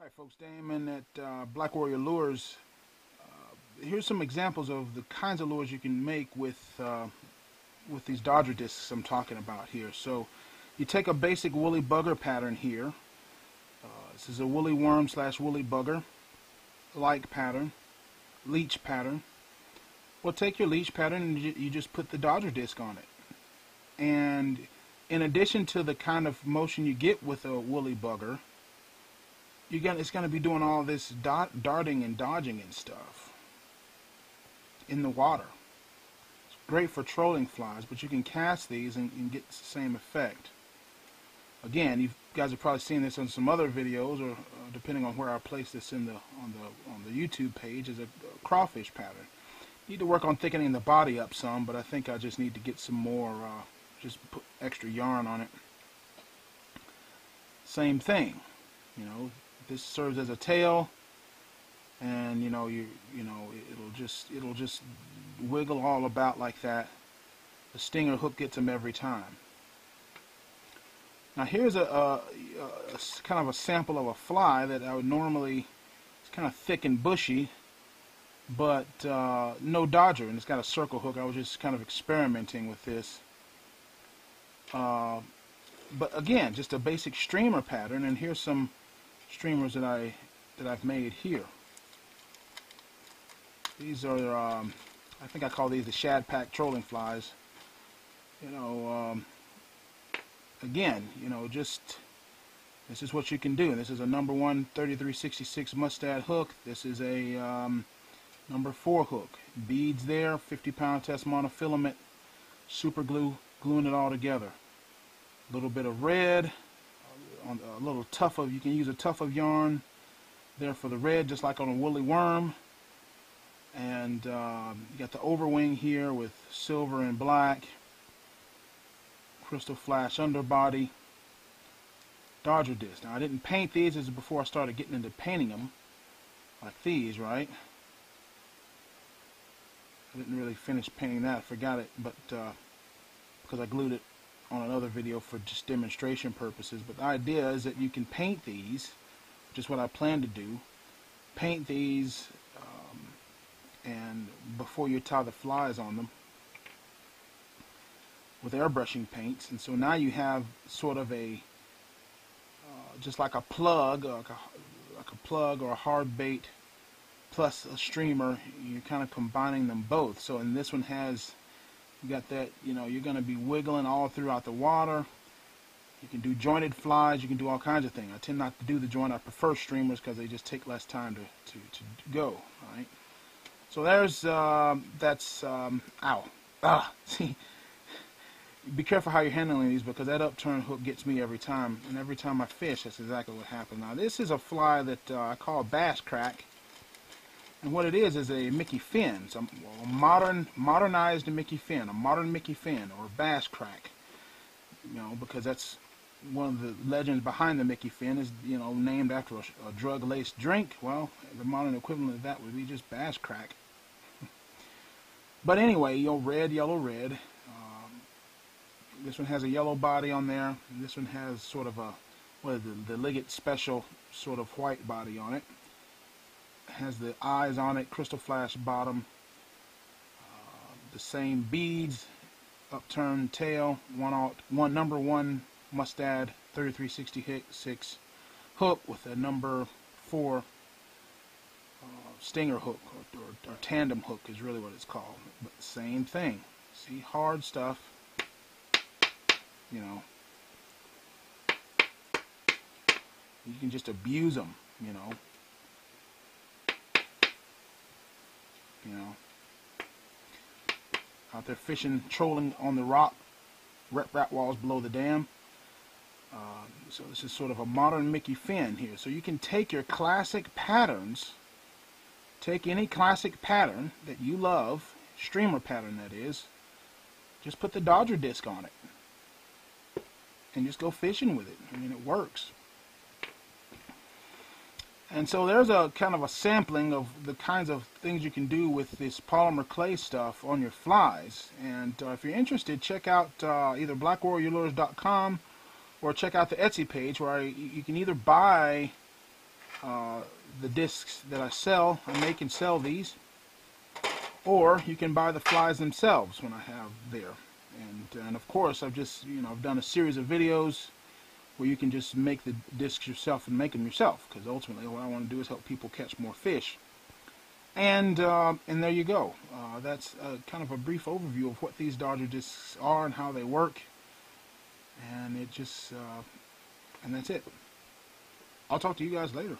Hi folks, Damon at Black Warrior Lures. Here's some examples of the kinds of lures you can make with these Dodger discs I'm talking about here. So you take a basic woolly bugger pattern here. This is a woolly worm slash woolly bugger like pattern, leech pattern. Well, take your leech pattern and you just put the Dodger disc on it. And in addition to the kind of motion you get with a woolly bugger, it's going to be doing all this darting and dodging and stuff in the water. It's great for trolling flies, but you can cast these and get the same effect. Again, you guys have probably seen this on some other videos, or depending on where I place this on the YouTube page, is a crawfish pattern. Need to work on thickening the body up some, but I think I just need to get some more, just put extra yarn on it. Same thing, you know. This serves as a tail, and it'll just wiggle all about like that. The stinger hook gets them every time. Now here's a kind of a sample of a fly that I would normally, it's kind of thick and bushy, but no dodger, and it's got a circle hook. I was just kind of experimenting with this. But again, just a basic streamer pattern, and here's some streamers that I've made here. These are I think I call these the shad pack trolling flies. Again, just this is what you can do. This is a number 1 3366 mustad hook. This is a number 4 hook. Beads there, 50-pound test monofilament, super glue, gluing it all together. A little bit of red. On a little tuft of, you can use a tuft of yarn there for the red, just like on a woolly worm. And you got the overwing here with silver and black, crystal flash underbody, Dodger disc. Now I didn't paint these. This is before I started getting into painting them, like these, right? I didn't really finish painting that. I forgot it, but because I glued it on another video for just demonstration purposes. But the idea is that you can paint these, which is what I plan to do. Paint these and before you tie the flies on them with airbrushing paints. And so now you have sort of a just like a plug, like a plug or a hard bait plus a streamer. You're kind of combining them both. So in this one has, you got that, you're going to be wiggling all throughout the water. You can do jointed flies. You can do all kinds of things. I tend not to do the joint. I prefer streamers because they just take less time to go. Right. So there's ow. See, be careful how you're handling these, because that upturn hook gets me every time. And every time I fish, that's exactly what happens. Now this is a fly that I call bass crack. And what it is a Mickey fin, a modernized Mickey fin, a modern Mickey fin, or bass crack. Because that's one of the legends behind the Mickey fin is, named after a drug-laced drink. Well, the modern equivalent of that would be just bass crack. But anyway, red, yellow, red. This one has a yellow body on there. And this one has sort of a, the Liggett Special sort of white body on it. Has the eyes on it, crystal flash bottom, the same beads, upturned tail, number 1 mustad 3366 hook with a number 4 stinger hook, or tandem hook is really what it's called. But same thing. See, hard stuff. You can just abuse them. Out there fishing, trolling on the rock, rat walls below the dam. So this is sort of a modern Mickey fin here. So you can take your classic patterns, take any classic pattern that you love, streamer pattern that is, just put the Dodger disc on it, and just go fishing with it. I mean, it works. And so there's a kind of a sampling of the kinds of things you can do with this polymer clay stuff on your flies. And if you're interested, check out either blackwarriorlures.com or check out the Etsy page, where you can either buy the discs that I sell. I make and sell these, or you can buy the flies themselves when I have there. And of course, I've done a series of videos where you can just make the discs yourself and make them yourself, because ultimately what I want to do is help people catch more fish. And there you go. That's kind of a brief overview of what these Dodger discs are and how they work. And and that's it. I'll talk to you guys later.